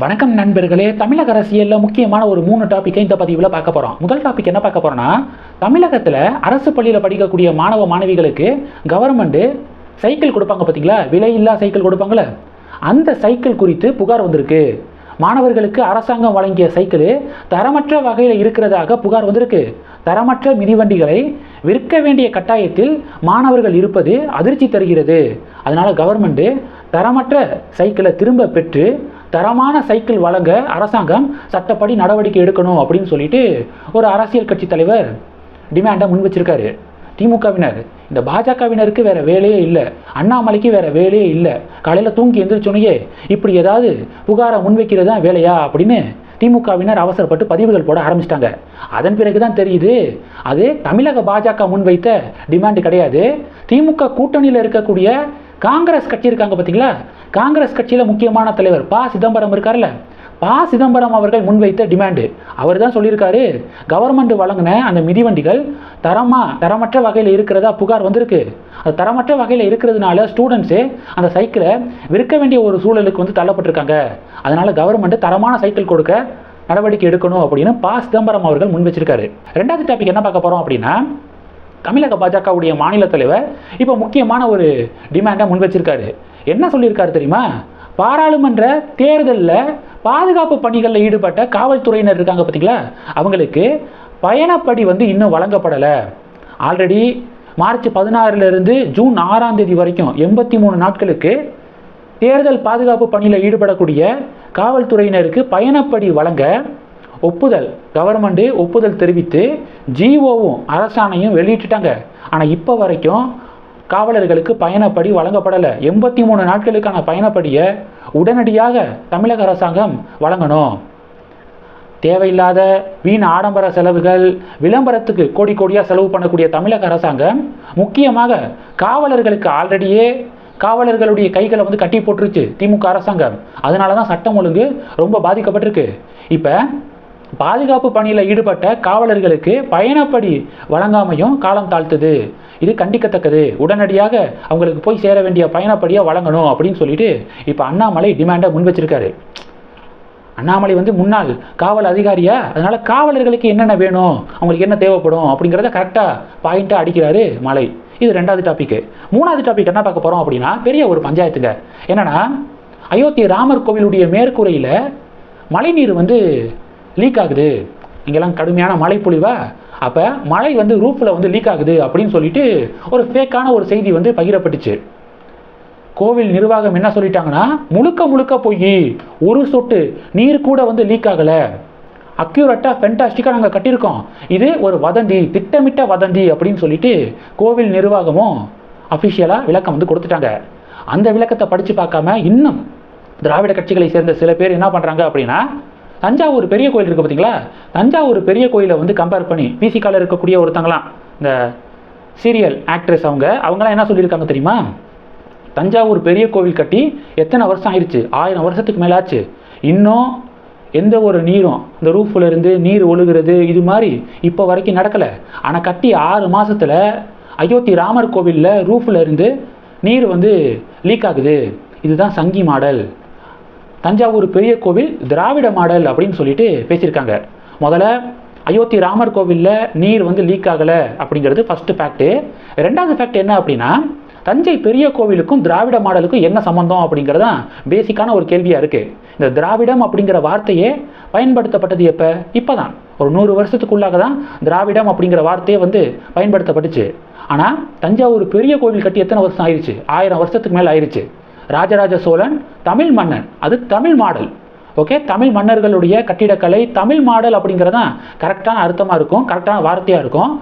வணக்கம் நண்பர்களே. தமிழக அரசியலில் முக்கியமான ஒரு 3 டாப்பிக்கை இந்த பதிவில் பார்க்க போகிறோம். முதல் டாபிக் என்ன பார்க்க போகிறோன்னா, தமிழகத்தில் அரசு பள்ளியில் படிக்கக்கூடிய மாணவ மாணவிகளுக்கு கவர்மெண்ட்டு சைக்கிள் கொடுப்பாங்க பார்த்தீங்களா, விலையில்லா சைக்கிள் கொடுப்பாங்களே, அந்த சைக்கிள் குறித்து புகார் வந்திருக்கு. மாணவர்களுக்கு அரசாங்கம் வழங்கிய சைக்கிள் தரமற்ற வகையில் இருக்கிறதாக புகார் வந்திருக்கு. தரமற்ற மிதிவண்டிகளை விற்க வேண்டிய கட்டாயத்தில் மாணவர்கள் இருப்பது அதிர்ச்சி தருகிறது. அதனால் கவர்மெண்ட்டு தரமற்ற சைக்கிளை திரும்ப பெற்று தரமான சைக்கிள் வழங்க அரசாங்கம் சட்டப்படி நடவடிக்கை எடுக்கணும் அப்படின்னு சொல்லிட்டு ஒரு அரசியல் கட்சி தலைவர் டிமாண்டை முன் வச்சிருக்காரு. திமுகவினர், இந்த பாஜகவினருக்கு வேற வேலையே இல்லை, அண்ணாமலைக்கு வேற வேலையே இல்லை, காலையில் தூங்கி எந்திரிச்சோனையே இப்படி ஏதாவது புகாரை முன்வைக்கிறது தான் வேலையா அப்படின்னு திமுகவினர் அவசரப்பட்டு பதிவுகள் போட ஆரம்பிச்சிட்டாங்க. அதன் பிறகு தான் தெரியுது, அது தமிழக பாஜக முன்வைத்த டிமாண்டு கிடையாது. திமுக கூட்டணியில் இருக்கக்கூடிய காங்கிரஸ் கட்சி இருக்காங்க பார்த்தீங்களா, காங்கிரஸ் கட்சியில் முக்கியமான தலைவர் ப. சிதம்பரம் இருக்கார்ல, ப. சிதம்பரம் அவர்கள் முன்வைத்த டிமாண்டு. அவர் தான் சொல்லியிருக்காரு, கவர்மெண்ட் வழங்கின அந்த மிதிவண்டிகள் தரமற்ற வகையில் இருக்கிறதா புகார் வந்திருக்கு. அது தரமற்ற வகையில் இருக்கிறதுனால ஸ்டூடெண்ட்ஸு அந்த சைக்கிளை விற்க வேண்டிய ஒரு சூழலுக்கு தள்ளப்பட்டிருக்காங்க. அதனால் கவர்மெண்ட் தரமான சைக்கிள் கொடுக்க நடவடிக்கை எடுக்கணும் அப்படின்னு ப. சிதம்பரம் அவர்கள் முன் வச்சிருக்காரு. ரெண்டாவது டாபிக் என்ன பார்க்க போகிறோம் அப்படின்னா, தமிழக பாஜகவுடைய மாநில தலைவர் இப்போ முக்கியமான ஒரு டிமாண்டை முன் வச்சிருக்காரு. என்ன சொல்லியிருக்காரு தெரியுமா, பாராளுமன்ற தேர்தலில் பாதுகாப்பு பணிகளில் ஈடுபட்ட காவல்துறையினர் இருக்காங்க பார்த்தீங்களா, அவங்களுக்கு பயணப்படி இன்னும் வழங்கப்படலை. ஆல்ரெடி மார்ச் 16 ஜூன் 6 வரைக்கும் 83 நாட்களுக்கு தேர்தல் பாதுகாப்பு பணியில் ஈடுபடக்கூடிய காவல்துறையினருக்கு பயணப்படி வழங்க கவர்மெண்ட் ஒப்புதல் தெரிவித்து ஜிஓவும் அரசாணையும் வெளியிட்டுட்டாங்க. ஆனால் இப்போ வரைக்கும் காவலர்களுக்கு பயணப்படி வழங்கப்படலை. 83 நாட்களுக்கான பயணப்படியை உடனடியாக தமிழக அரசாங்கம் வழங்கணும். தேவையில்லாத வீண் ஆடம்பர செலவுகள், விளம்பரத்துக்கு கோடி கோடியாக செலவு பண்ணக்கூடிய தமிழக அரசாங்கம் முக்கியமாக காவலர்களுக்கு ஆல்ரெடியே காவலர்களுடைய கைகளை கட்டி போட்டுருச்சு திமுக அரசாங்கம். அதனால தான் சட்டம் ஒழுங்கு ரொம்ப பாதிக்கப்பட்டிருக்கு. இப்போ பாதுகாப்பு பணியில் ஈடுபட்ட காவலர்களுக்கு பயணப்படி வழங்காமையும் காலம் தாழ்த்துது. இது கண்டிக்கத்தக்கது. உடனடியாக அவங்களுக்கு போய் சேர வேண்டிய பயணப்படியாக வழங்கணும் அப்படின்னு சொல்லிட்டு இப்போ அண்ணாமலை டிமாண்டை முன் வச்சிருக்காரு. அண்ணாமலை முன்னாள் காவல் அதிகாரியா, அதனால காவலர்களுக்கு என்னென்ன வேணும், அவங்களுக்கு என்ன தேவைப்படும் அப்படிங்கிறத கரெக்டாக பாயிண்டாக அடிக்கிறாரு மலை. இது ரெண்டாவது டாபிக். மூணாவது டாபிக் என்ன பார்க்க போகிறோம் அப்படின்னா, பெரிய ஒரு பஞ்சாயத்துங்க. என்னன்னா, அயோத்தி ராமர் கோவிலுடைய மேற்கூரையில் மழைநீர் லீக் ஆகுது. இங்கெல்லாம் கடுமையான மழை பொழிவா, அப்போ மழை ரூஃபில் லீக் ஆகுது அப்படின்னு சொல்லிட்டு ஒரு ஃபேக்கான ஒரு செய்தி பகிரப்பட்டுச்சு. கோவில் நிர்வாகம் என்ன சொல்லிட்டாங்கன்னா, முழுக்க போய் ஒரு சொட்டு நீர் கூட லீக் ஆகலை, அக்யூரேட்டாக ஃபென்டாஸ்டிக்காக நாங்கள் கட்டியிருக்கோம், இது ஒரு வதந்தி, திட்டமிட்ட வதந்தி அப்படின்னு சொல்லிட்டு கோவில் நிர்வாகமும் அஃபிஷியலாக விளக்கம் கொடுத்துட்டாங்க. அந்த விளக்கத்தை படித்து பார்க்காம இன்னும் திராவிட கட்சிகளை சேர்ந்த சில பேர் என்ன பண்ணுறாங்க அப்படின்னா, தஞ்சாவூர் பெரிய கோயில் இருக்குது பார்த்தீங்களா, தஞ்சாவூர் பெரிய கோயிலை கம்பேர் பண்ணி பிசிகாவில் இருக்கக்கூடிய ஒருத்தங்களாம் இந்த சீரியல் ஆக்ட்ரஸ் அவங்களாம் என்ன சொல்லியிருக்காங்க தெரியுமா, தஞ்சாவூர் பெரிய கோவில் கட்டி எத்தனை வருஷம் ஆயிடுச்சு, 1000 வருஷத்துக்கு மேலே ஆச்சு, இன்னும் எந்த ஒரு நீரும் இந்த ரூஃபில் இருந்து நீர் ஒழுகிறது இது மாதிரி இப்போ வரைக்கும் நடக்கலை. ஆனால் கட்டி 6 மாதத்தில் அயோத்தி ராமர் கோவிலில் ரூஃபில் இருந்து நீர் லீக் ஆகுது. இதுதான் சங்கி மாடல், தஞ்சாவூர் பெரிய கோவில் திராவிட மாடல் அப்படின்னு சொல்லிட்டு பேசியிருக்காங்க. முதல்ல அயோத்தி ராமர் கோவிலில் நீர் லீக் ஆகலை அப்படிங்கிறது ஃபஸ்ட்டு ஃபேக்ட்டு. ரெண்டாவது ஃபேக்ட் என்ன அப்படின்னா, தஞ்சை பெரிய கோவிலுக்கும் திராவிட மாடலுக்கும் என்ன சம்பந்தம் அப்படிங்கிறது தான் பேசிக்கான ஒரு கேள்வியாக இருக்குது. இந்த திராவிடம் அப்படிங்கிற வார்த்தையே பயன்படுத்தப்பட்டது எப்போ, இப்போ தான் ஒரு 100 வருஷத்துக்குள்ளாக தான் திராவிடம் அப்படிங்கிற வார்த்தையே பயன்படுத்தப்பட்டுச்சு. ஆனால் தஞ்சாவூர் பெரிய கோவில் கட்டி எத்தனை வருஷம் ஆயிடுச்சு, 1000 வருஷத்துக்கு மேலே ஆயிடுச்சு. ராஜராஜ சோழன் தமிழ் மன்னன், அது தமிழ் மாடல். ஓகே, தமிழ் மன்னர்களுடைய கட்டிடக்கலை தமிழ் மாடல் அப்படிங்கிறதான் கரெக்டான அர்த்தமாக இருக்கும், கரெக்டான வார்த்தையாக இருக்கும்.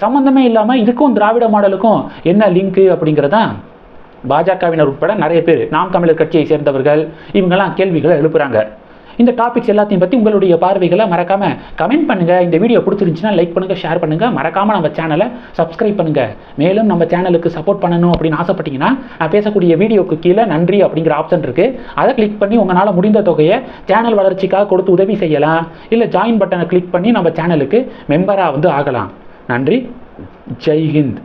சம்மந்தமே இல்லாமல் இதுக்கும் திராவிட மாடலுக்கும் என்ன லிங்க்கு அப்படிங்கிறதான் பாஜகவினர் உட்பட நிறைய பேர், நாம் தமிழர் கட்சியை சேர்ந்தவர்கள் இவங்கெல்லாம் கேள்விகளை எழுப்புறாங்க. இந்த டாபிக்ஸ் எல்லாத்தையும் பற்றி உங்களுடைய பார்வைகளை மறக்காமல் கமெண்ட் பண்ணுங்கள். இந்த வீடியோ பிடிச்சிருந்துச்சுன்னா லைக் பண்ணுங்கள், ஷேர் பண்ணுங்கள், மறக்காமல் நம்ம சேனலை சப்ஸ்கிரைப் பண்ணுங்கள். மேலும் நம்ம சேனலுக்கு சப்போர்ட் பண்ணணும் அப்படின்னு ஆசைப்பட்டீங்கன்னா, நான் பேசக்கூடிய வீடியோக்கு கீழே நன்றி அப்படிங்கிற ஆப்ஷன் இருக்குது, அதை கிளிக் பண்ணி உங்களால் முடிந்த தொகையை சேனல் வளர்ச்சிக்காக கொடுத்து உதவி செய்யலாம். இல்லை ஜாயின் பட்டனை கிளிக் பண்ணி நம்ம சேனலுக்கு மெம்பராக ஆகலாம். நன்றி, ஜெய் ஹிந்த்.